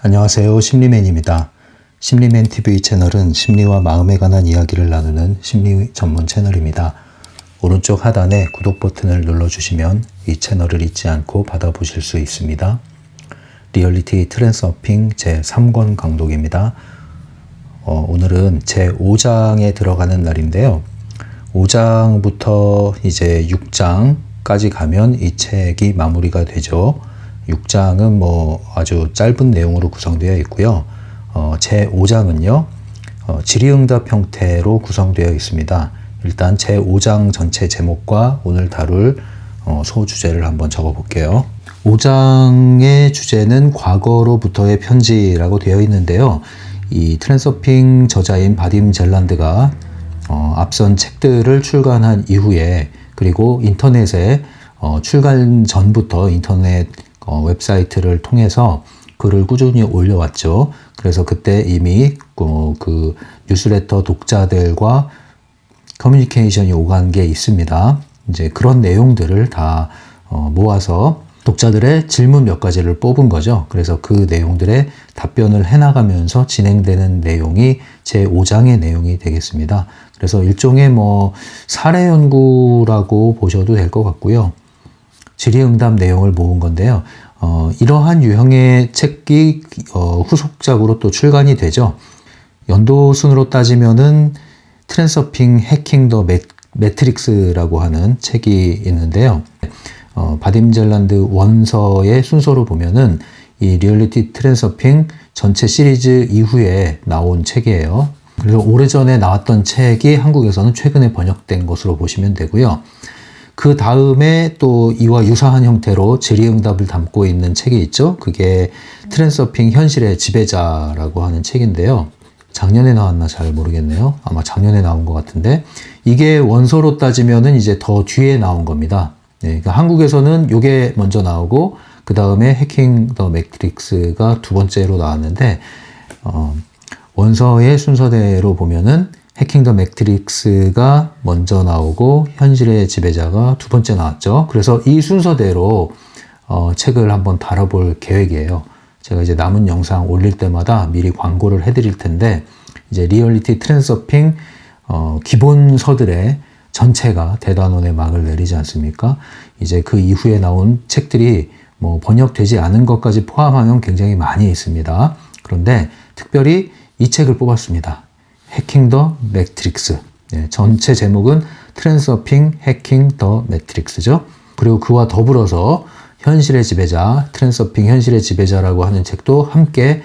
안녕하세요. 심리맨입니다. 심리맨 TV 채널은 심리와 마음에 관한 이야기를 나누는 심리 전문 채널입니다. 오른쪽 하단에 구독 버튼을 눌러주시면 이 채널을 잊지 않고 받아보실 수 있습니다. 리얼리티 트랜서핑 제3권 강독입니다. 오늘은 제5장에 들어가는 날인데요. 5장부터 이제 6장까지 가면 이 책이 마무리가 되죠. 6장은 아주 짧은 내용으로 구성되어 있고요. 제5장은요, 질의응답 형태로 구성되어 있습니다. 일단 제5장 전체 제목과 오늘 다룰 소주제를 한번 적어 볼게요. 5장의 주제는 과거로부터의 편지라고 되어 있는데요. 이 트랜서핑 저자인 바딤 젤란드가 앞선 책들을 출간한 이후에, 그리고 인터넷에 출간 전부터 인터넷 웹사이트를 통해서 글을 꾸준히 올려왔죠. 그래서 그때 이미 그 뉴스레터 독자들과 커뮤니케이션이 오간 게 있습니다. 이제 그런 내용들을 다 모아서 독자들의 질문 몇 가지를 뽑은 거죠. 그래서 그 내용들의 답변을 해나가면서 진행되는 내용이 제5장의 내용이 되겠습니다. 그래서 일종의 사례 연구라고 보셔도 될 것 같고요. 질의응답 내용을 모은 건데요. 이러한 유형의 책이 후속작으로 또 출간이 되죠. 연도순으로 따지면은 트랜서핑 해킹 더 매트릭스라고 하는 책이 있는데요. 바딤 젤란드 원서의 순서로 보면은 이 리얼리티 트랜서핑 전체 시리즈 이후에 나온 책이에요. 그래서 오래전에 나왔던 책이 한국에서는 최근에 번역된 것으로 보시면 되고요. 그 다음에 또 이와 유사한 형태로 질의응답을 담고 있는 책이 있죠. 그게 트랜서핑 현실의 지배자라고 하는 책인데요. 작년에 나왔나 잘 모르겠네요. 아마 작년에 나온 것 같은데, 이게 원서로 따지면은 이제 더 뒤에 나온 겁니다. 네, 그러니까 한국에서는 이게 먼저 나오고 그 다음에 해킹 더 매트릭스가 두 번째로 나왔는데, 원서의 순서대로 보면은 해킹 더 매트릭스가 먼저 나오고 현실의 지배자가 두 번째 나왔죠. 그래서 이 순서대로 책을 한번 다뤄볼 계획이에요. 제가 이제 남은 영상 올릴 때마다 미리 광고를 해드릴 텐데, 이제 리얼리티 트랜서핑 기본서들의 전체가 대단원의 막을 내리지 않습니까? 이제 그 이후에 나온 책들이 번역되지 않은 것까지 포함하면 굉장히 많이 있습니다. 그런데 특별히 이 책을 뽑았습니다. 해킹 더 매트릭스. 네, 전체 제목은 트랜서핑 해킹 더 매트릭스죠. 그리고 그와 더불어서 현실의 지배자, 트랜서핑 현실의 지배자라고 하는 책도 함께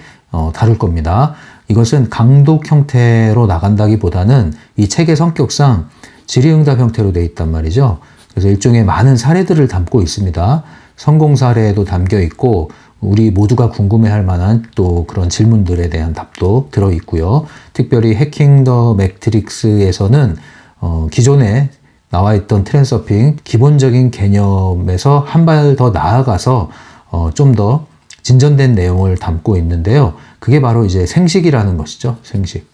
다룰 겁니다. 이것은 강독 형태로 나간다기보다는 이 책의 성격상 질의응답 형태로 되어 있단 말이죠. 그래서 일종의 많은 사례들을 담고 있습니다. 성공 사례도 담겨 있고, 우리 모두가 궁금해할 만한 또 그런 질문들에 대한 답도 들어있고요. 특별히 해킹 더 매트릭스에서는 기존에 나와 있던 트랜서핑 기본적인 개념에서 한 발 더 나아가서 좀 더 진전된 내용을 담고 있는데요. 그게 바로 이제 생식이라는 것이죠. 생식.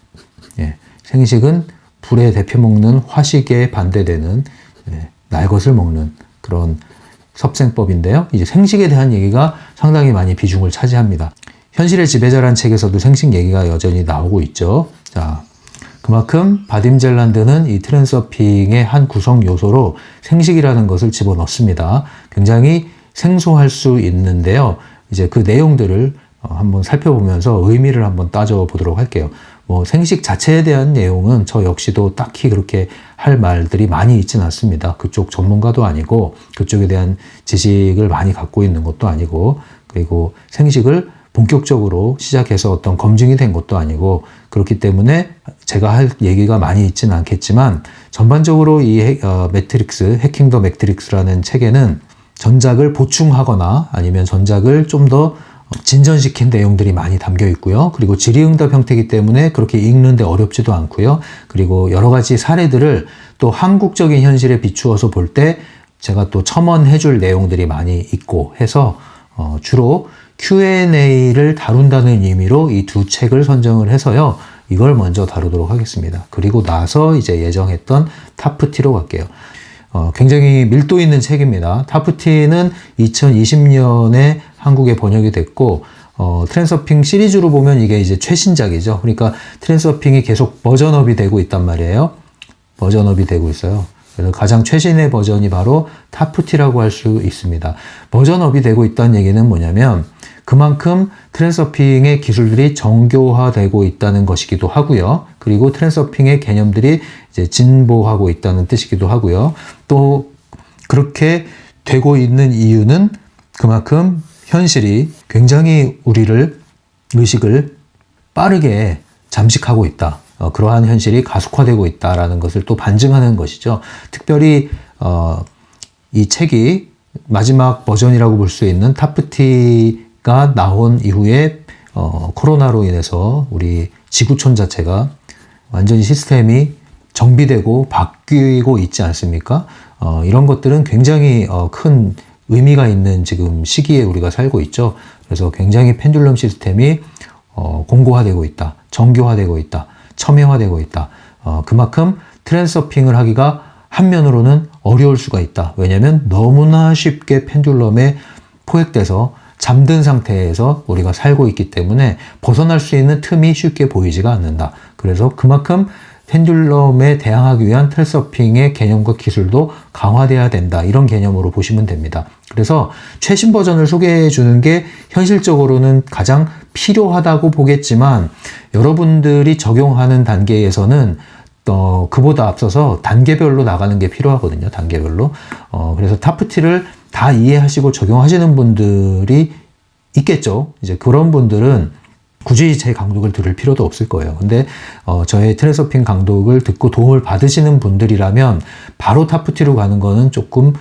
예, 생식은 불에 데펴 먹는 화식에 반대되는 날것을 먹는 그런 섭생법인데요. 이제 생식에 대한 얘기가 상당히 많이 비중을 차지합니다. 현실의 지배자라는 책에서도 생식 얘기가 여전히 나오고 있죠. 자, 그만큼 바딤 젤란드는 이 트랜서핑의 한 구성 요소로 생식이라는 것을 집어넣습니다. 굉장히 생소할 수 있는데요. 이제 그 내용들을 한번 살펴보면서 의미를 한번 따져보도록 할게요. 생식 자체에 대한 내용은 저 역시도 딱히 그렇게 할 말들이 많이 있지는 않습니다. 그쪽 전문가도 아니고, 그쪽에 대한 지식을 많이 갖고 있는 것도 아니고, 그리고 생식을 본격적으로 시작해서 어떤 검증이 된 것도 아니고, 그렇기 때문에 제가 할 얘기가 많이 있지는 않겠지만, 전반적으로 이 매트릭스, 해킹 더 매트릭스라는 책에는 전작을 보충하거나 아니면 전작을 좀 더 진전시킨 내용들이 많이 담겨 있고요. 그리고 질의응답 형태이기 때문에 그렇게 읽는데 어렵지도 않고요. 그리고 여러 가지 사례들을 또 한국적인 현실에 비추어서 볼 때 제가 또 첨언해 줄 내용들이 많이 있고 해서 주로 Q&A를 다룬다는 의미로 이 두 책을 선정을 해서요. 이걸 먼저 다루도록 하겠습니다. 그리고 나서 이제 예정했던 타프티로 갈게요. 굉장히 밀도 있는 책입니다. 타프티는 2020년에 한국에 번역이 됐고 트랜서핑 시리즈로 보면 이게 이제 최신작이죠. 그러니까 트랜서핑이 계속 버전업이 되고 있단 말이에요. 버전업이 되고 있어요. 그래서 가장 최신의 버전이 바로 타프티라고 할 수 있습니다. 버전업이 되고 있다는 얘기는 뭐냐면 그만큼 트랜서핑의 기술들이 정교화되고 있다는 것이기도 하고요. 그리고 트랜서핑의 개념들이 이제 진보하고 있다는 뜻이기도 하고요. 또 그렇게 되고 있는 이유는 그만큼 현실이 굉장히 우리를 의식을 빠르게 잠식하고 있다. 그러한 현실이 가속화되고 있다라는 것을 또 반증하는 것이죠. 특별히 이 책이 마지막 버전이라고 볼 수 있는 타프티가 나온 이후에 코로나로 인해서 우리 지구촌 자체가 완전히 시스템이 정비되고 바뀌고 있지 않습니까? 이런 것들은 굉장히 큰 의미가 있는 지금 시기에 우리가 살고 있죠. 그래서 굉장히 펜듈럼 시스템이 공고화되고 있다, 정교화되고 있다, 첨예화되고 있다. 그만큼 트랜서핑을 하기가 한면으로는 어려울 수가 있다. 왜냐하면 너무나 쉽게 펜듈럼에 포획돼서 잠든 상태에서 우리가 살고 있기 때문에 벗어날 수 있는 틈이 쉽게 보이지가 않는다. 그래서 그만큼 펜듈럼에 대항하기 위한 트랜서핑의 개념과 기술도 강화돼야 된다. 이런 개념으로 보시면 됩니다. 그래서 최신 버전을 소개해 주는 게 현실적으로는 가장 필요하다고 보겠지만 여러분들이 적용하는 단계에서는 그보다 앞서서 단계별로 나가는 게 필요하거든요. 단계별로. 그래서 타프티를 다 이해하시고 적용하시는 분들이 있겠죠. 이제 그런 분들은 굳이 제 강독을 들을 필요도 없을 거예요. 근데 저의 트랜서핑 강독을 듣고 도움을 받으시는 분들이라면 바로 타프티로 가는 거는 조금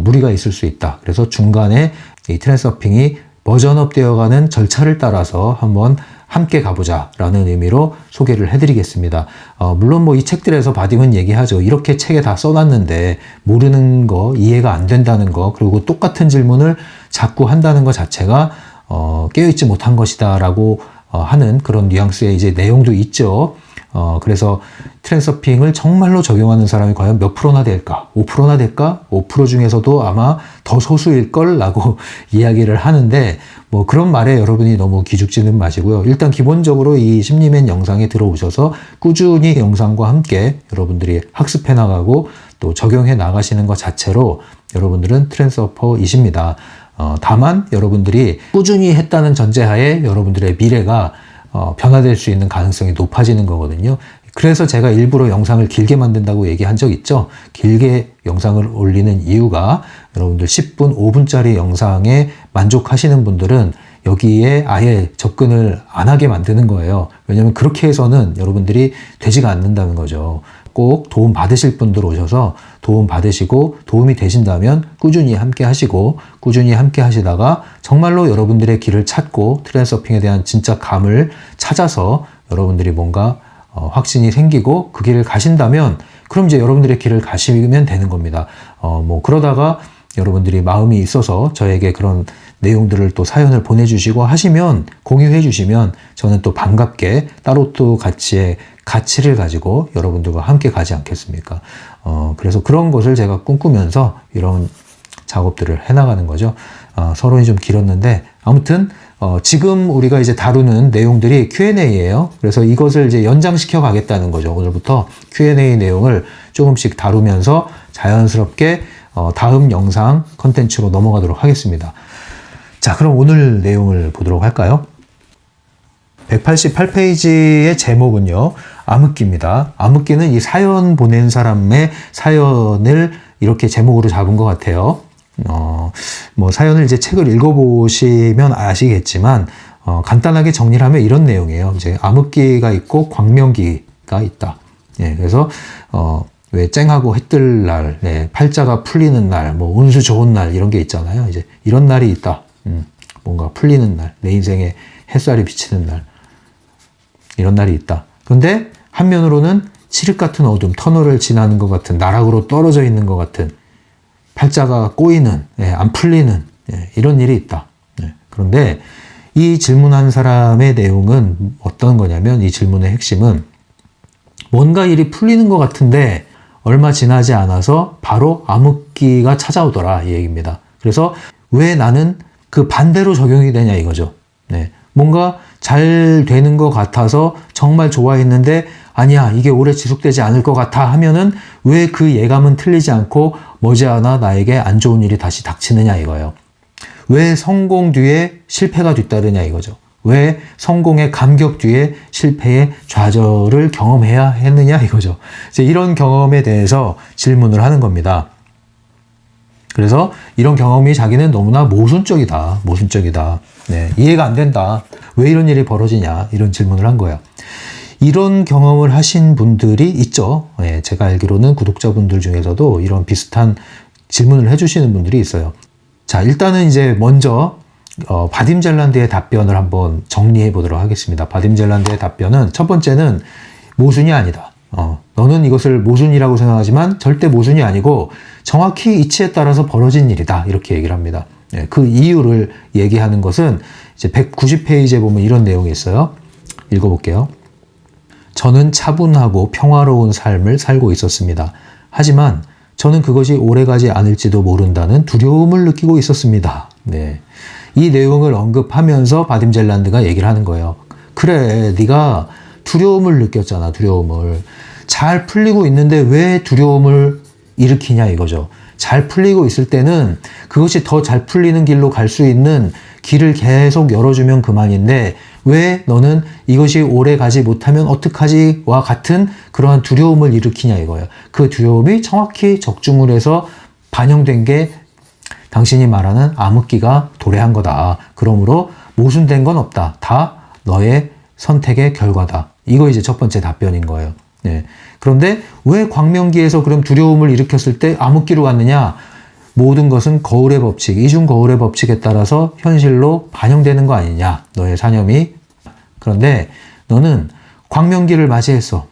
무리가 있을 수 있다. 그래서 중간에 이 트랜서핑이 버전업 되어가는 절차를 따라서 한번 함께 가보자 라는 의미로 소개를 해드리겠습니다. 물론 뭐 이 책들에서 바디은 얘기하죠. 이렇게 책에 다 써놨는데 모르는 거, 이해가 안 된다는 거, 그리고 똑같은 질문을 자꾸 한다는 것 자체가 깨어있지 못한 것이다 라고 하는 그런 뉘앙스의 이제 내용도 있죠. 그래서 트랜서핑을 정말로 적용하는 사람이 과연 몇 프로나 될까? 5%나 될까? 5% 중에서도 아마 더 소수일걸? 라고 이야기를 하는데 뭐 그런 말에 여러분이 너무 기죽지는 마시고요. 일단 기본적으로 이 심리맨 영상에 들어오셔서 꾸준히 영상과 함께 여러분들이 학습해 나가고 또 적용해 나가시는 것 자체로 여러분들은 트랜서퍼이십니다. 다만 여러분들이 꾸준히 했다는 전제하에 여러분들의 미래가 변화될 수 있는 가능성이 높아지는 거거든요. 그래서 제가 일부러 영상을 길게 만든다고 얘기한 적 있죠. 길게 영상을 올리는 이유가 여러분들 10분, 5분짜리 영상에 만족하시는 분들은 여기에 아예 접근을 안 하게 만드는 거예요. 왜냐하면 그렇게 해서는 여러분들이 되지가 않는다는 거죠. 꼭 도움 받으실 분들 오셔서 도움 받으시고 도움이 되신다면 꾸준히 함께 하시고 꾸준히 함께 하시다가 정말로 여러분들의 길을 찾고 트랜서핑에 대한 진짜 감을 찾아서 여러분들이 뭔가 확신이 생기고 그 길을 가신다면 그럼 이제 여러분들의 길을 가시면 되는 겁니다. 뭐 그러다가 여러분들이 마음이 있어서 저에게 그런 내용들을 또 사연을 보내주시고 하시면 공유해 주시면 저는 또 반갑게 따로 또 가치를 가지고 여러분들과 함께 가지 않겠습니까? 그래서 그런 것을 제가 꿈꾸면서 이런 작업들을 해나가는 거죠. 서론이 좀 길었는데 아무튼 지금 우리가 이제 다루는 내용들이 Q&A예요. 그래서 이것을 이제 연장시켜 가겠다는 거죠. 오늘부터 Q&A 내용을 조금씩 다루면서 자연스럽게 다음 영상 컨텐츠로 넘어가도록 하겠습니다. 자, 그럼 오늘 내용을 보도록 할까요? 188페이지의 제목은요, 암흑기입니다. 암흑기는 이 사연 보낸 사람의 사연을 이렇게 제목으로 잡은 것 같아요. 뭐 사연을 이제 책을 읽어보시면 아시겠지만, 간단하게 정리를 하면 이런 내용이에요. 이제 암흑기가 있고 광명기가 있다. 예, 그래서, 왜 쨍하고 해 뜰 날, 예, 팔자가 풀리는 날, 뭐 운수 좋은 날 이런 게 있잖아요. 이제 이런 날이 있다. 뭔가 풀리는 날, 내 인생에 햇살이 비치는 날, 이런 날이 있다. 그런데 한면으로는 칠흑 같은 어둠, 터널을 지나는 것 같은, 나락으로 떨어져 있는 것 같은, 팔자가 꼬이는, 예, 안 풀리는, 예, 이런 일이 있다. 예. 그런데 이 질문한 사람의 내용은 어떤 거냐면, 이 질문의 핵심은 뭔가 일이 풀리는 것 같은데 얼마 지나지 않아서 바로 암흑기가 찾아오더라, 이 얘기입니다. 그래서 왜 나는 그 반대로 적용이 되냐 이거죠. 네. 뭔가 잘 되는 것 같아서 정말 좋아했는데 아니야, 이게 오래 지속되지 않을 것 같아 하면은 왜 그 예감은 틀리지 않고 머지않아 나에게 안 좋은 일이 다시 닥치느냐 이거예요. 왜 성공 뒤에 실패가 뒤따르냐 이거죠. 왜 성공의 감격 뒤에 실패의 좌절을 경험해야 했느냐 이거죠. 이제 이런 경험에 대해서 질문을 하는 겁니다. 그래서 이런 경험이 자기는 너무나 모순적이다. 모순적이다. 네, 이해가 안 된다. 왜 이런 일이 벌어지냐 이런 질문을 한 거예요. 이런 경험을 하신 분들이 있죠. 네, 제가 알기로는 구독자분들 중에서도 이런 비슷한 질문을 해주시는 분들이 있어요. 자, 일단은 이제 먼저 바딤 젤란드의 답변을 한번 정리해 보도록 하겠습니다. 바딤 젤란드의 답변은 첫 번째는 모순이 아니다. 너는 이것을 모순이라고 생각하지만 절대 모순이 아니고 정확히 이치에 따라서 벌어진 일이다. 이렇게 얘기를 합니다. 네, 그 이유를 얘기하는 것은 이제 190페이지에 보면 이런 내용이 있어요. 읽어볼게요. 저는 차분하고 평화로운 삶을 살고 있었습니다. 하지만 저는 그것이 오래가지 않을지도 모른다는 두려움을 느끼고 있었습니다. 네. 이 내용을 언급하면서 바딤 젤란드가 얘기를 하는 거예요. 그래, 네가 두려움을 느꼈잖아, 두려움을. 잘 풀리고 있는데 왜 두려움을 일으키냐 이거죠. 잘 풀리고 있을 때는 그것이 더 잘 풀리는 길로 갈 수 있는 길을 계속 열어주면 그만인데 왜 너는 이것이 오래 가지 못하면 어떡하지와 같은 그러한 두려움을 일으키냐 이거예요. 그 두려움이 정확히 적중을 해서 반영된 게 당신이 말하는 암흑기가 도래한 거다. 그러므로 모순된 건 없다. 다 너의 선택의 결과다. 이거 이제 첫 번째 답변인 거예요. 네. 그런데 왜 광명기에서 그럼 두려움을 일으켰을 때 암흑기로 갔느냐? 모든 것은 거울의 법칙, 이중 거울의 법칙에 따라서 현실로 반영되는 거 아니냐? 너의 사념이. 그런데 너는 광명기를 맞이했어.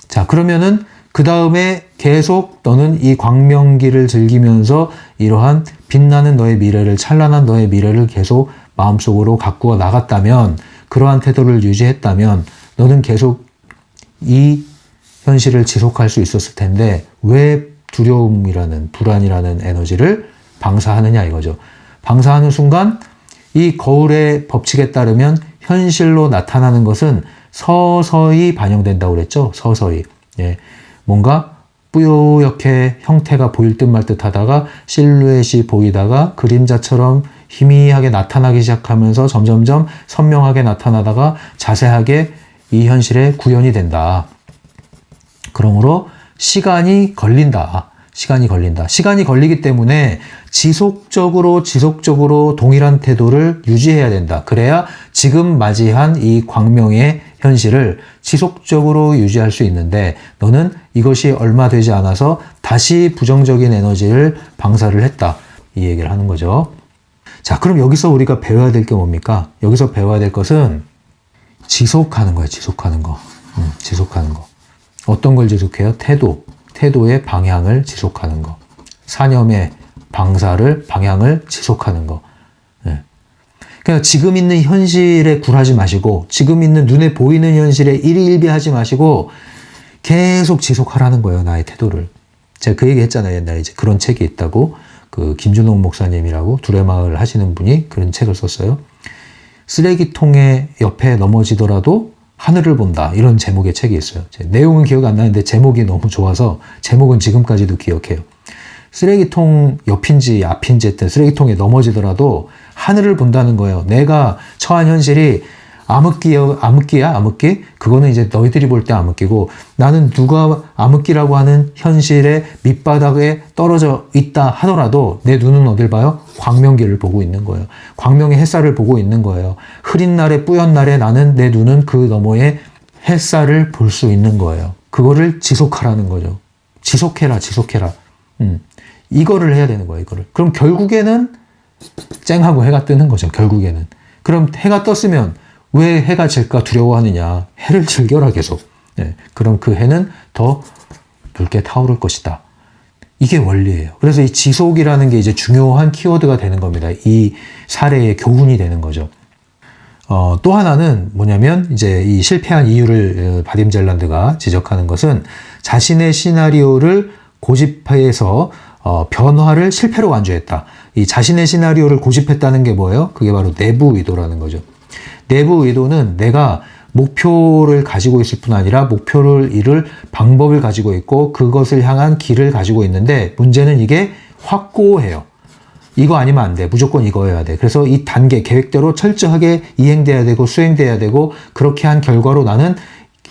자, 그러면은 그 다음에 계속 너는 이 광명기를 즐기면서 이러한 빛나는 너의 미래를, 찬란한 너의 미래를 계속 마음속으로 가꾸어 나갔다면, 그러한 태도를 유지했다면 너는 계속 이 현실을 지속할 수 있었을 텐데 왜 두려움이라는, 불안이라는 에너지를 방사하느냐 이거죠. 방사하는 순간 이 거울의 법칙에 따르면 현실로 나타나는 것은 서서히 반영된다고 그랬죠. 서서히. 예. 뭔가 뿌옇게 형태가 보일 듯 말 듯 하다가 실루엣이 보이다가 그림자처럼 희미하게 나타나기 시작하면서 점점점 선명하게 나타나다가 자세하게 이 현실에 구현이 된다. 그러므로 시간이 걸린다. 시간이 걸리기 때문에 지속적으로 동일한 태도를 유지해야 된다. 그래야 지금 맞이한 이 광명의 현실을 지속적으로 유지할 수 있는데 너는 이것이 얼마 되지 않아서 다시 부정적인 에너지를 방사를 했다. 이 얘기를 하는 거죠. 자, 그럼 여기서 우리가 배워야 될 게 뭡니까? 여기서 배워야 될 것은 지속하는 거예요. 지속하는 거. 어떤 걸 지속해요? 태도의 방향을 지속하는 거. 사념의 방향을 지속하는 거. 네. 그러니까 지금 있는 현실에 굴하지 마시고, 지금 있는 눈에 보이는 현실에 일희일비하지 마시고, 계속 지속하라는 거예요. 나의 태도를. 제가 그 얘기 했잖아요. 옛날에 이제 그런 책이 있다고. 그 김준홍 목사님이라고 두레마을 하시는 분이 그런 책을 썼어요. 쓰레기통의 옆에 넘어지더라도 하늘을 본다. 이런 제목의 책이 있어요. 내용은 기억 안 나는데 제목이 너무 좋아서 제목은 지금까지도 기억해요. 쓰레기통 옆인지 앞인지 했던 쓰레기통에 넘어지더라도 하늘을 본다는 거예요. 내가 처한 현실이 암흑기야? 그거는 이제 너희들이 볼 때 암흑기고, 나는 누가 암흑기라고 하는 현실의 밑바닥에 떨어져 있다 하더라도 내 눈은 어딜 봐요? 광명기를 보고 있는 거예요. 광명의 햇살을 보고 있는 거예요. 흐린 날에 뿌연 날에 나는 내 눈은 그 너머의 햇살을 볼 수 있는 거예요. 그거를 지속하라는 거죠. 지속해라. 이거를 해야 되는 거예요. 이거를. 그럼 결국에는 쨍하고 해가 뜨는 거죠. 결국에는. 그럼 해가 떴으면 왜 해가 질까 두려워하느냐. 해를 즐겨라 계속. 네. 그럼 그 해는 더 붉게 타오를 것이다. 이게 원리예요. 그래서 이 지속이라는 게 이제 중요한 키워드가 되는 겁니다. 이 사례의 교훈이 되는 거죠. 또 하나는 뭐냐면 이제 이 실패한 이유를 바딤 젤란드가 지적하는 것은 자신의 시나리오를 고집해서 변화를 실패로 간주했다. 이 자신의 시나리오를 고집했다는 게 뭐예요? 그게 바로 내부 의도라는 거죠. 내부 의도는 내가 목표를 가지고 있을 뿐 아니라 목표를 이룰 방법을 가지고 있고 그것을 향한 길을 가지고 있는데 문제는 이게 확고해요. 이거 아니면 안 돼. 무조건 이거여야 돼. 그래서 이 단계, 계획대로 철저하게 이행돼야 되고 수행돼야 되고 그렇게 한 결과로 나는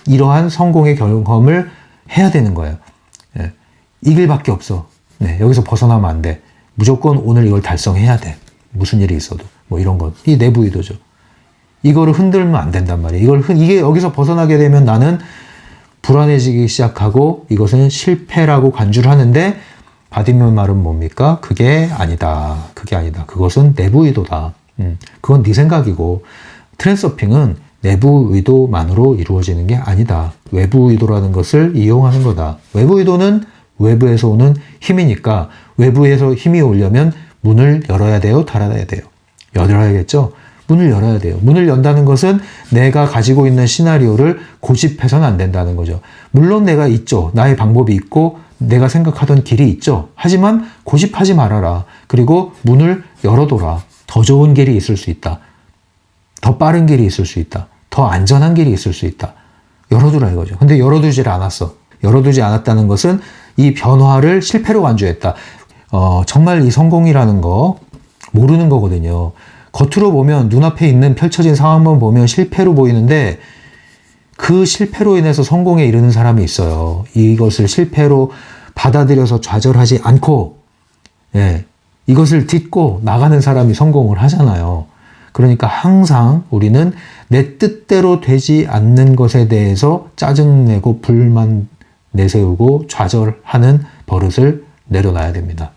이러한 성공의 경험을 해야 되는 거예요. 예. 이 길밖에 없어. 네, 여기서 벗어나면 안 돼. 무조건 오늘 이걸 달성해야 돼. 무슨 일이 있어도. 뭐 이런 것. 이 내부 의도죠. 이거를 흔들면 안 된단 말이에요. 이게 여기서 벗어나게 되면 나는 불안해지기 시작하고 이것은 실패라고 간주를 하는데 받으면 말은 뭡니까? 그게 아니다. 그게 아니다. 그것은 내부 의도다. 그건 네 생각이고 트랜서핑은 내부 의도만으로 이루어지는 게 아니다. 외부 의도라는 것을 이용하는 거다. 외부 의도는 외부에서 오는 힘이니까 외부에서 힘이 오려면 문을 열어야 돼요? 닫아야 돼요? 열어야겠죠? 문을 열어야 돼요. 문을 연다는 것은 내가 가지고 있는 시나리오를 고집해서는 안 된다는 거죠. 물론 내가 있죠. 나의 방법이 있고 내가 생각하던 길이 있죠. 하지만 고집하지 말아라. 그리고 문을 열어둬라. 더 좋은 길이 있을 수 있다. 더 빠른 길이 있을 수 있다. 더 안전한 길이 있을 수 있다. 열어두라 이거죠. 근데 열어두질 않았어. 열어두지 않았다는 것은 이 변화를 실패로 간주했다. 정말 이 성공이라는 거 모르는 거거든요. 겉으로 보면 눈앞에 있는 펼쳐진 상황만 보면 실패로 보이는데 그 실패로 인해서 성공에 이르는 사람이 있어요. 이것을 실패로 받아들여서 좌절하지 않고 이것을 딛고 나가는 사람이 성공을 하잖아요. 그러니까 항상 우리는 내 뜻대로 되지 않는 것에 대해서 짜증내고 불만 내세우고 좌절하는 버릇을 내려놔야 됩니다.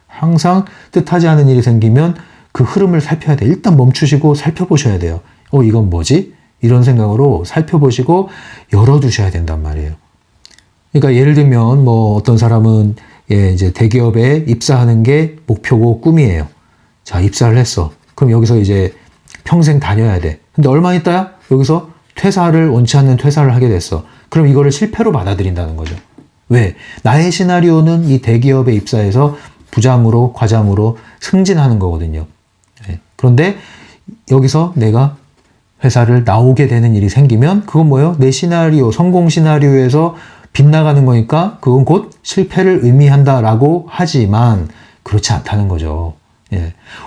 항상 뜻하지 않은 일이 생기면 그 흐름을 살펴야 돼요. 일단 멈추시고 살펴보셔야 돼요. 이건 뭐지? 이런 생각으로 살펴보시고 열어두셔야 된단 말이에요. 그러니까 예를 들면 뭐 어떤 사람은 이제 대기업에 입사하는 게 목표고 꿈이에요. 자, 입사를 했어. 그럼 여기서 이제 평생 다녀야 돼. 근데 얼마 있다야 여기서 원치 않는 퇴사를 하게 됐어. 그럼 이거를 실패로 받아들인다는 거죠. 왜? 나의 시나리오는 이 대기업에 입사해서 부장으로 과장으로 승진하는 거거든요. 그런데 여기서 내가 회사를 나오게 되는 일이 생기면 그건 뭐예요? 내 시나리오, 성공 시나리오에서 빗나가는 거니까 그건 곧 실패를 의미한다라고 하지만 그렇지 않다는 거죠.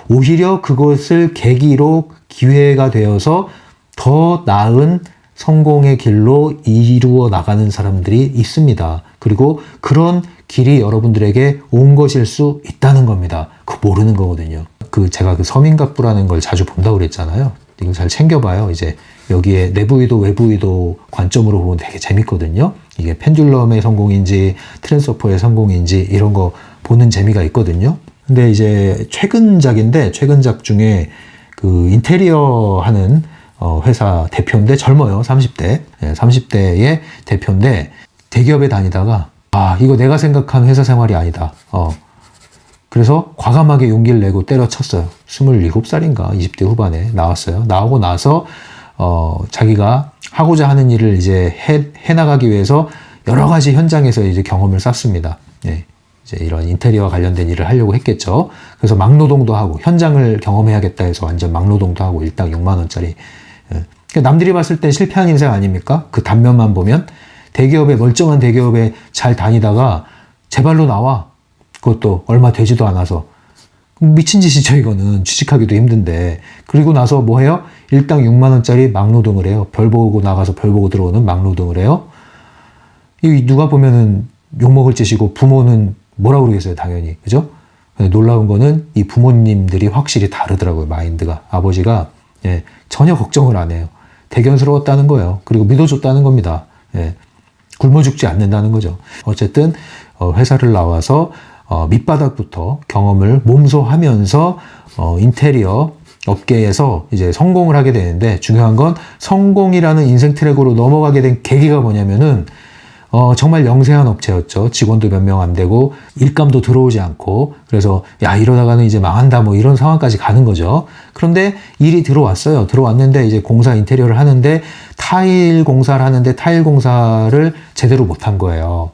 오히려 그것을 계기로 기회가 되어서 더 나은 성공의 길로 이루어 나가는 사람들이 있습니다. 그리고 그런 길이 여러분들에게 온 것일 수 있다는 겁니다. 그거 모르는 거거든요. 제가 서민갑부라는 걸 자주 본다고 그랬잖아요. 이거 잘 챙겨봐요. 이제 여기에 내부 의도, 외부 의도 관점으로 보면 되게 재밌거든요. 이게 펜듈럼의 성공인지 트랜스퍼의 성공인지 이런 거 보는 재미가 있거든요. 근데 이제 최근작 중에 인테리어 하는 회사 대표인데 젊어요. 30대. 30대의 대표인데 대기업에 다니다가 이거 내가 생각한 회사 생활이 아니다. 그래서 과감하게 용기를 내고 때려쳤어요. 27살인가 20대 후반에 나왔어요. 나오고 나서 자기가 하고자 하는 일을 이제 해나가기 위해서 여러 가지 현장에서 이제 경험을 쌓습니다. 이제 이런 인테리어와 관련된 일을 하려고 했겠죠. 그래서 막노동도 하고 현장을 경험해야겠다 해서 완전 막노동도 하고 일당 6만 원짜리. 남들이 봤을 땐 실패한 인생 아닙니까? 그 단면만 보면 멀쩡한 대기업에 잘 다니다가 제 발로 나와. 그것도 얼마 되지도 않아서. 미친 짓이죠, 이거는. 취직하기도 힘든데. 그리고 나서 뭐 해요? 일당 6만 원짜리 막노동을 해요. 별 보고 나가서 별 보고 들어오는 막노동을 해요. 이 누가 보면은 욕먹을 짓이고 부모는 뭐라고 그러겠어요, 당연히. 그죠? 놀라운 거는 이 부모님들이 확실히 다르더라고요, 마인드가. 아버지가 전혀 걱정을 안 해요. 대견스러웠다는 거예요. 그리고 믿어줬다는 겁니다. 굶어 죽지 않는다는 거죠. 어쨌든 회사를 나와서 밑바닥부터 경험을 몸소하면서 인테리어 업계에서 이제 성공을 하게 되는데 중요한 건 성공이라는 인생 트랙으로 넘어가게 된 계기가 뭐냐면은 정말 영세한 업체였죠. 직원도 몇 명 안 되고 일감도 들어오지 않고 그래서 이러다가는 이제 망한다 뭐 이런 상황까지 가는 거죠. 그런데 일이 들어왔어요. 들어왔는데 이제 공사 인테리어를 하는데 타일 공사를 제대로 못한 거예요.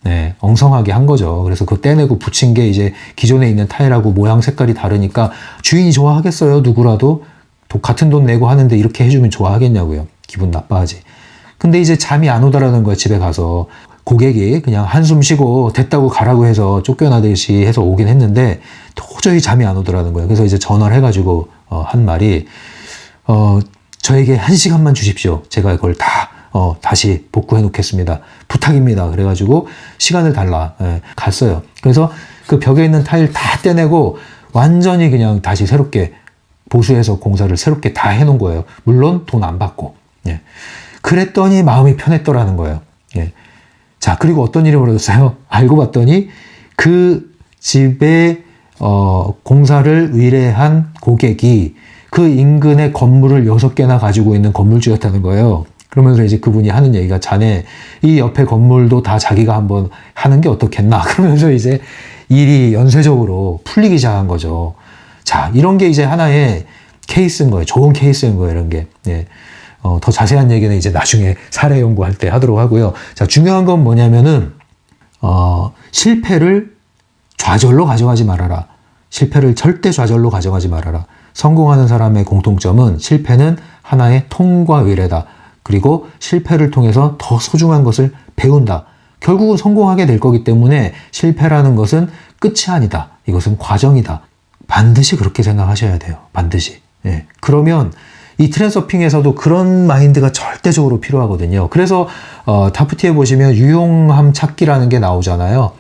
네, 엉성하게 한 거죠. 그래서 그거 떼내고 붙인 게 이제 기존에 있는 타일하고 모양 색깔이 다르니까 주인이 좋아하겠어요? 누구라도? 같은 돈 내고 하는데 이렇게 해주면 좋아하겠냐고요. 기분 나빠하지. 근데 이제 잠이 안 오더라는 거야, 집에 가서. 고객이 그냥 한숨 쉬고 됐다고 가라고 해서 쫓겨나듯이 해서 오긴 했는데 도저히 잠이 안 오더라는 거예요. 그래서 이제 전화를 해가지고 한 말이 저에게 1시간만 주십시오. 제가 이걸 다 다시 복구해 놓겠습니다. 부탁입니다. 그래가지고 시간을 달라. 예, 갔어요. 그래서 그 벽에 있는 타일 다 떼내고 완전히 그냥 다시 새롭게 보수해서 공사를 새롭게 다 해놓은 거예요. 물론 돈 안 받고. 예. 그랬더니 마음이 편했더라는 거예요. 예. 자, 그리고 어떤 일이 벌어졌어요? 알고 봤더니 그 집에 공사를 의뢰한 고객이 그 인근의 건물을 6개나 가지고 있는 건물주였다는 거예요. 그러면서 이제 그분이 하는 얘기가 자네 이 옆에 건물도 다 자기가 한번 하는 게 어떻겠나 그러면서 이제 일이 연쇄적으로 풀리기 시작한 거죠. 자, 이런 게 이제 하나의 케이스인 거예요. 좋은 케이스인 거예요, 이런 게. 예. 더 자세한 얘기는 이제 나중에 사례 연구할 때 하도록 하고요. 자, 중요한 건 뭐냐면은, 실패를 좌절로 가져가지 말아라. 실패를 절대 좌절로 가져가지 말아라. 성공하는 사람의 공통점은 실패는 하나의 통과 의례다. 그리고 실패를 통해서 더 소중한 것을 배운다. 결국은 성공하게 될 거기 때문에 실패라는 것은 끝이 아니다. 이것은 과정이다. 반드시 그렇게 생각하셔야 돼요. 반드시. 예. 그러면 이 트랜서핑에서도 그런 마인드가 절대적으로 필요하거든요. 그래서 타프티에 보시면 유용함 찾기라는 게 나오잖아요.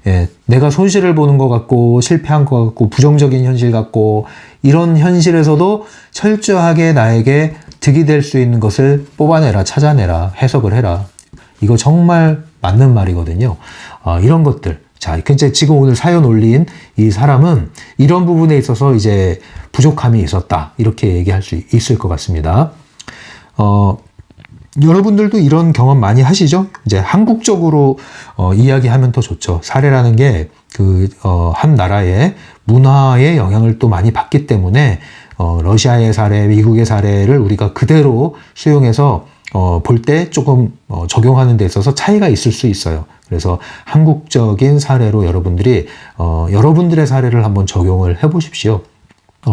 예, 내가 손실을 보는 것 같고 실패한 것 같고 부정적인 현실 같고 이런 현실에서도 철저하게 나에게 득이 될 수 있는 것을 뽑아내라, 찾아내라, 해석을 해라. 이거 정말 맞는 말이거든요. 이런 것들. 자, 이제 지금 오늘 사연 올린 이 사람은 이런 부분에 있어서 이제 부족함이 있었다. 이렇게 얘기할 수 있을 것 같습니다. 여러분들도 이런 경험 많이 하시죠? 이제 한국적으로 이야기하면 더 좋죠. 사례라는 게 한 나라의 문화의 영향을 또 많이 받기 때문에 러시아의 사례, 미국의 사례를 우리가 그대로 수용해서 볼 때 조금 적용하는 데 있어서 차이가 있을 수 있어요. 그래서 한국적인 사례로 여러분들이 여러분들의 사례를 한번 적용을 해 보십시오.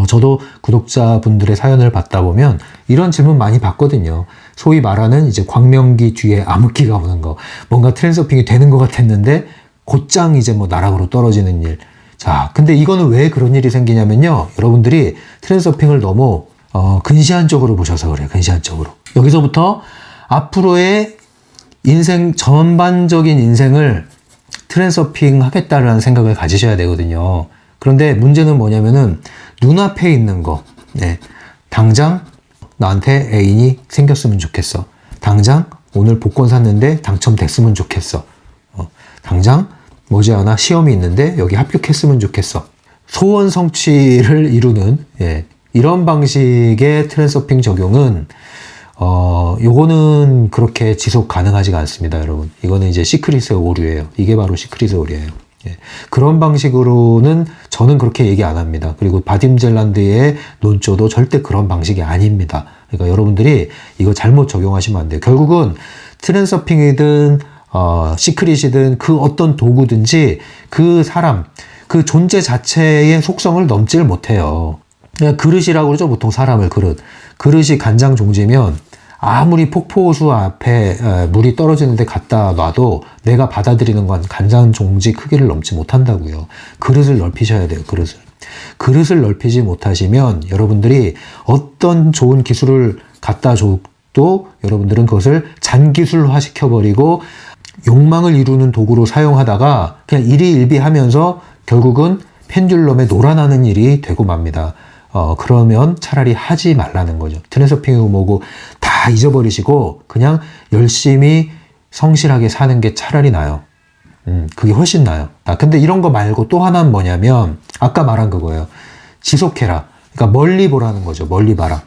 저도 구독자분들의 사연을 받다 보면 이런 질문 많이 받거든요. 소위 말하는 이제 광명기 뒤에 암흑기가 오는 거. 뭔가 트랜서핑이 되는 것 같았는데 곧장 이제 뭐 나락으로 떨어지는 일. 자, 근데 이거는 왜 그런 일이 생기냐면요. 여러분들이 트랜서핑을 너무 근시안적으로 보셔서 그래요. 근시안적으로. 여기서부터 앞으로의 인생, 전반적인 인생을 트랜서핑 하겠다라는 생각을 가지셔야 되거든요. 그런데 문제는 뭐냐면은 눈앞에 있는 거. 네. 당장 나한테 애인이 생겼으면 좋겠어. 당장 오늘 복권 샀는데 당첨됐으면 좋겠어. 당장 머지않아 시험이 있는데 여기 합격했으면 좋겠어. 소원 성취를 이루는 이런 방식의 트랜서핑 적용은 요거는 그렇게 지속 가능하지가 않습니다, 여러분. 이거는 이제 시크릿의 오류예요. 이게 바로 시크릿의 오류예요. 그런 방식으로는 저는 그렇게 얘기 안 합니다. 그리고 바딤젤란드의 논조도 절대 그런 방식이 아닙니다. 그러니까 여러분들이 이거 잘못 적용하시면 안 돼요. 결국은 트랜서핑이든 시크릿이든 그 어떤 도구든지 그 사람, 그 존재 자체의 속성을 넘지를 못해요. 그냥 그릇이라고 그러죠. 보통 사람을 그릇이 간장 종지면 아무리 폭포수 앞에 물이 떨어지는데 갖다 놔도 내가 받아들이는 건 간장 종지 크기를 넘지 못한다고요. 그릇을 넓히셔야 돼요. 그릇을 넓히지 못하시면 여러분들이 어떤 좋은 기술을 갖다 줘도 여러분들은 그것을 잔기술화 시켜버리고 욕망을 이루는 도구로 사용하다가 그냥 일희일비하면서 결국은 펜듈럼에 놀아나는 일이 되고 맙니다. 그러면 차라리 하지 말라는 거죠. 트랜서핑이고 뭐고 다 잊어버리시고 그냥 열심히 성실하게 사는 게 차라리 나아요. 그게 훨씬 나아요. 근데 이런 거 말고 또 하나는 뭐냐면 아까 말한 그거예요. 지속해라. 그러니까 멀리 보라는 거죠. 멀리 봐라.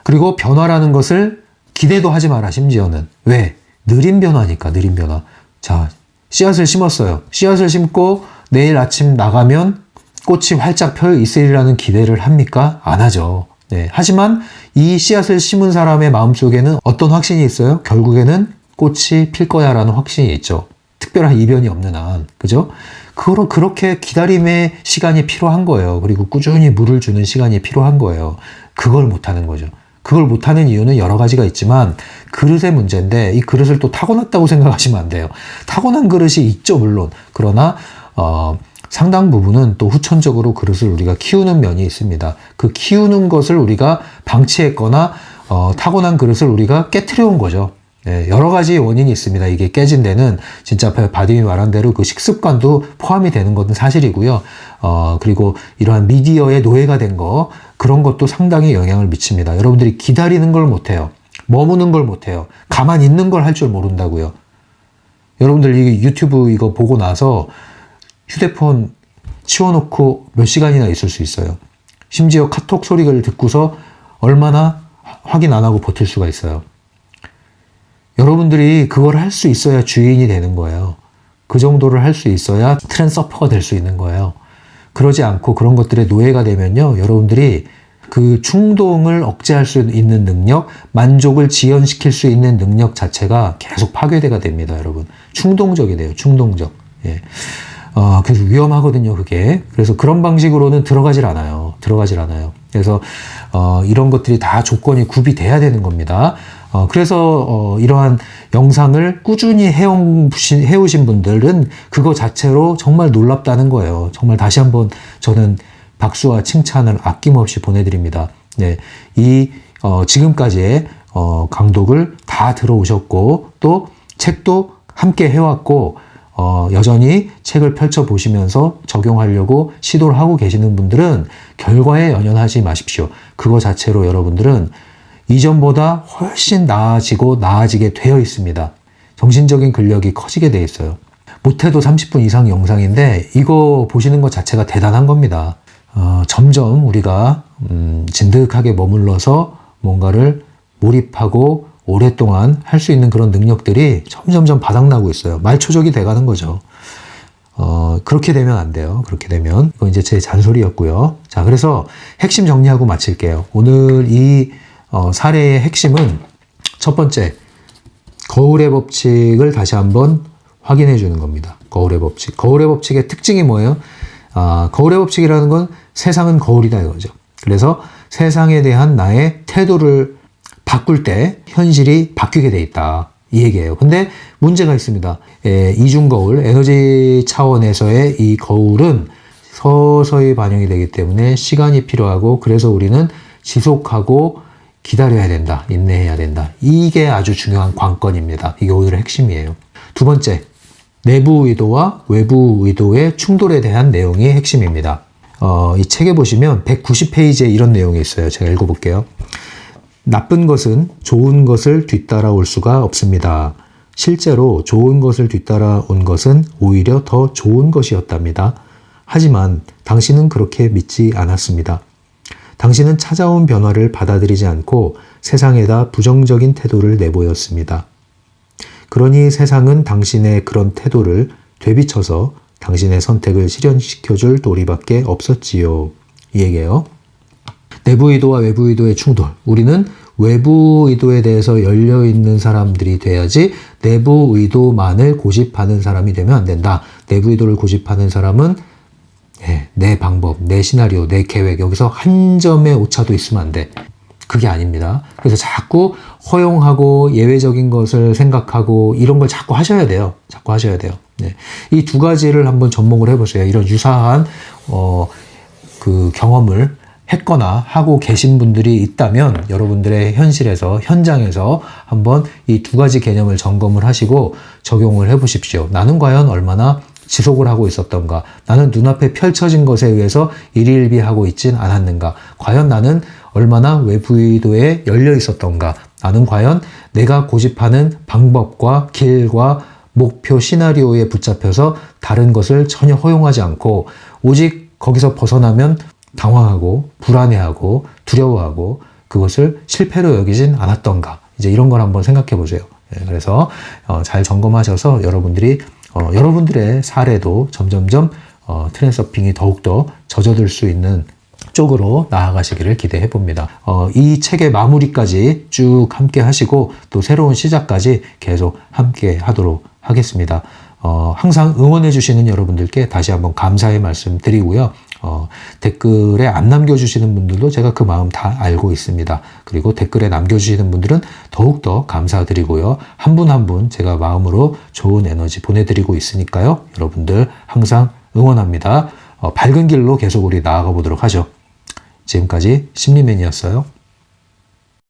그리고 변화라는 것을 기대도 하지 마라. 심지어는. 왜? 느린 변화니까. 느린 변화. 자, 씨앗을 심었어요. 씨앗을 심고 내일 아침 나가면 꽃이 활짝 펴 있으리라는 기대를 합니까? 안 하죠. 네. 하지만 이 씨앗을 심은 사람의 마음속에는 어떤 확신이 있어요? 결국에는 꽃이 필 거야 라는 확신이 있죠. 특별한 이변이 없는 한. 그죠? 그렇게 기다림의 시간이 필요한 거예요. 그리고 꾸준히 물을 주는 시간이 필요한 거예요. 그걸 못하는 거죠. 그걸 못하는 이유는 여러 가지가 있지만 그릇의 문제인데 이 그릇을 또 타고났다고 생각하시면 안 돼요. 타고난 그릇이 있죠, 물론. 그러나 상당 부분은 또 후천적으로 그릇을 우리가 키우는 면이 있습니다. 그 키우는 것을 우리가 방치했거나 타고난 그릇을 우리가 깨트려 온 거죠. 네, 여러 가지 원인이 있습니다. 이게 깨진 데는 진짜 바디이 말한 대로 그 식습관도 포함이 되는 것은 사실이고요. 그리고 이러한 미디어의 노예가 된 거, 그런 것도 상당히 영향을 미칩니다. 여러분들이 기다리는 걸 못해요. 머무는 걸 못해요. 가만히 있는 걸 할 줄 모른다고요. 여러분들 이 유튜브 이거 보고 나서 휴대폰 치워놓고 몇 시간이나 있을 수 있어요. 심지어 카톡 소리를 듣고서 얼마나 확인 안 하고 버틸 수가 있어요. 여러분들이 그걸 할 수 있어야 주인이 되는 거예요. 그 정도를 할 수 있어야 트랜서퍼가 될 수 있는 거예요. 그러지 않고 그런 것들의 노예가 되면요, 여러분들이 그 충동을 억제할 수 있는 능력, 만족을 지연시킬 수 있는 능력 자체가 계속 파괴가 됩니다, 여러분. 충동적이 돼요, 충동적. 예. 그래서 위험하거든요, 그게. 그래서 그런 방식으로는 들어가질 않아요. 그래서, 이런 것들이 다 조건이 구비돼야 되는 겁니다. 그래서, 이러한 영상을 꾸준히 해오신 분들은 그거 자체로 정말 놀랍다는 거예요. 정말 다시 한번 저는 박수와 칭찬을 아낌없이 보내드립니다. 네. 지금까지의, 강독을 다 들어오셨고, 또 책도 함께 해왔고, 여전히 책을 펼쳐보시면서 적용하려고 시도를 하고 계시는 분들은 결과에 연연하지 마십시오. 그거 자체로 여러분들은 이전보다 훨씬 나아지게 되어 있습니다. 정신적인 근력이 커지게 되어 있어요. 못해도 30분 이상 영상인데 이거 보시는 것 자체가 대단한 겁니다. 점점 우리가 진득하게 머물러서 뭔가를 몰입하고 오랫동안 할 수 있는 그런 능력들이 점점점 바닥나고 있어요. 말초적이 돼가는 거죠. 그렇게 되면 안 돼요. 그렇게 되면. 이건 이제 제 잔소리였고요. 자, 그래서 핵심 정리하고 마칠게요. 오늘 이 사례의 핵심은 첫 번째, 거울의 법칙을 다시 한번 확인해 주는 겁니다. 거울의 법칙. 거울의 법칙의 특징이 뭐예요? 거울의 법칙이라는 건 세상은 거울이다 이거죠. 그래서 세상에 대한 나의 태도를 바꿀 때 현실이 바뀌게 돼 있다. 이 얘기예요. 근데 문제가 있습니다. 이중거울, 에너지 차원에서의 이 거울은 서서히 반영이 되기 때문에 시간이 필요하고 그래서 우리는 지속하고 기다려야 된다. 인내해야 된다. 이게 아주 중요한 관건입니다. 이게 오늘의 핵심이에요. 두 번째, 내부 의도와 외부 의도의 충돌에 대한 내용이 핵심입니다. 이 책에 보시면 190페이지에 이런 내용이 있어요. 제가 읽어볼게요. 나쁜 것은 좋은 것을 뒤따라올 수가 없습니다. 실제로 좋은 것을 뒤따라온 것은 오히려 더 좋은 것이었답니다. 하지만 당신은 그렇게 믿지 않았습니다. 당신은 찾아온 변화를 받아들이지 않고 세상에다 부정적인 태도를 내보였습니다. 그러니 세상은 당신의 그런 태도를 되비쳐서 당신의 선택을 실현시켜줄 도리밖에 없었지요. 이 얘기예요. 내부 의도와 외부 의도의 충돌. 우리는 외부 의도에 대해서 열려있는 사람들이 돼야지 내부 의도만을 고집하는 사람이 되면 안 된다. 내부 의도를 고집하는 사람은 내 방법, 내 시나리오, 내 계획, 여기서 한 점의 오차도 있으면 안 돼. 그게 아닙니다. 그래서 자꾸 허용하고 예외적인 것을 생각하고 이런 걸 자꾸 하셔야 돼요. 네. 이 두 가지를 한번 접목을 해보세요. 이런 유사한 그 경험을 했거나 하고 계신 분들이 있다면 여러분들의 현장에서 한번 이 두 가지 개념을 점검을 하시고 적용을 해보십시오. 나는 과연 얼마나 지속을 하고 있었던가? 나는 눈앞에 펼쳐진 것에 의해서 일일비하고 있진 않았는가? 과연 나는 얼마나 외부 의도에 열려 있었던가? 나는 과연 내가 고집하는 방법과 길과 목표 시나리오에 붙잡혀서 다른 것을 전혀 허용하지 않고 오직 거기서 벗어나면 당황하고 불안해하고 두려워하고 그것을 실패로 여기진 않았던가. 이제 이런 걸 한번 생각해 보세요. 그래서 잘 점검하셔서 여러분들의 사례도 점점점 트렌서핑이 더욱더 젖어들 수 있는 쪽으로 나아가시기를 기대해 봅니다. 이 책의 마무리까지 쭉 함께 하시고 또 새로운 시작까지 계속 함께 하도록 하겠습니다. 항상 응원해 주시는 여러분들께 다시 한번 감사의 말씀 드리고요. 댓글에 안 남겨주시는 분들도 제가 그 마음 다 알고 있습니다. 그리고 댓글에 남겨주시는 분들은 더욱더 감사드리고요. 한 분 한 분 제가 마음으로 좋은 에너지 보내드리고 있으니까요. 여러분들 항상 응원합니다. 밝은 길로 계속 우리 나아가 보도록 하죠. 지금까지 심리맨이었어요.